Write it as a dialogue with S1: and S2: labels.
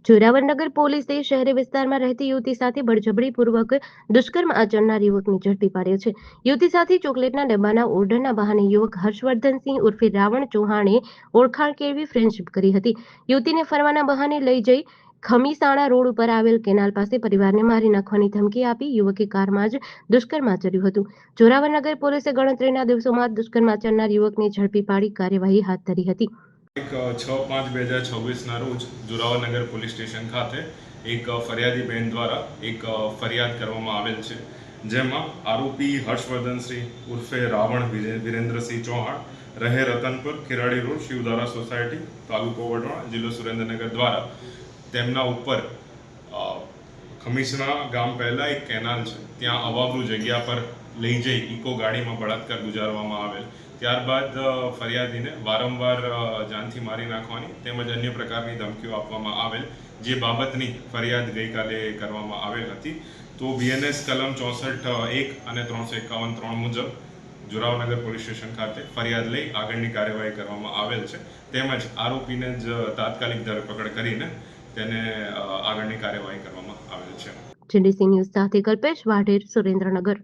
S1: જોરાવરનગર પોલીસે શહેરી વિસ્તારમાં રહેતી યુવતી સાથે બળજબરીપૂર્વક દુષ્કર્મ આચરનાર યુવકને ઝડપી પાડ્યો છે. યુવતી સાથે ચોકલેટના ડબ્બાના ઓર્ડરના બહાને યુવક હર્ષવર્ધનસિંહ ઉર્ફે રાવણ ચૌહાણે ઓળખાણ કેળવી ફ્રેન્ડશીપ કરી હતી. યુવતીને ફરવાના બહાને લઈ જઈ ખમીસાણા રોડ ઉપર આવેલ કેનાલ પાસે પરિવારને મારી નાખવાની ધમકી આપી યુવકે કારમાં જ દુષ્કર્મ આચર્યું હતું. જોરાવરનગર પોલીસે ગણતરીના દિવસોમાં દુષ્કર્મ આચરનાર યુવકને ઝડપી પાડી કાર્યવાહી હાથ ધરી હતી.
S2: 6/5/2026ના રોજ જોરાવરનગર પોલીસ સ્ટેશન ખાતે એક ફરિયાદી બહેન દ્વારા એક ફરિયાદ કરવામાં આવેલ છે, જેમાં આરોપી હર્ષવર્ધનસિંહ ઉર્ફે રાવણ વિરેન્દ્રસિંહ ચૌહાણ રહે રતનપુર ખીરાડી રોડ શિવધારા સોસાયટી તાલુકો વઢવાણ જિલ્લો સુરેન્દ્રનગર દ્વારા તેમના ઉપર ખમીસણા ગામ પહેલાં એક કેનાલ છે ત્યાં અવાવરૂ જગ્યા પર લઈ જઈ ઇકો ગાડીમાં બળાત્કાર ગુજારવામાં આવેલ. ત્યારબાદ ફરિયાદીને વારંવાર જાનથી મારી નાખવાની તેમજ અન્ય પ્રકારની ધમકીઓ આપવામાં આવેલ, જે બાબતની ફરિયાદ ગઈકાલે કરવામાં આવેલ હતી. તો BNS કલમ 64(1) અને 351(3) મુજબ જોરાવનગર પોલીસ સ્ટેશન ખાતે ફરિયાદ લઈ આગળની કાર્યવાહી કરવામાં આવેલ છે. તેમજ આરોપીને જ તાત્કાલિક ધરપકડ કરીને તેને આગળની કાર્યવાહી કરવામાં આવેલ છે.
S1: GDC ન્યૂઝ સાથે કલ્પેશ વાઢેર, સુરેન્દ્રનગર.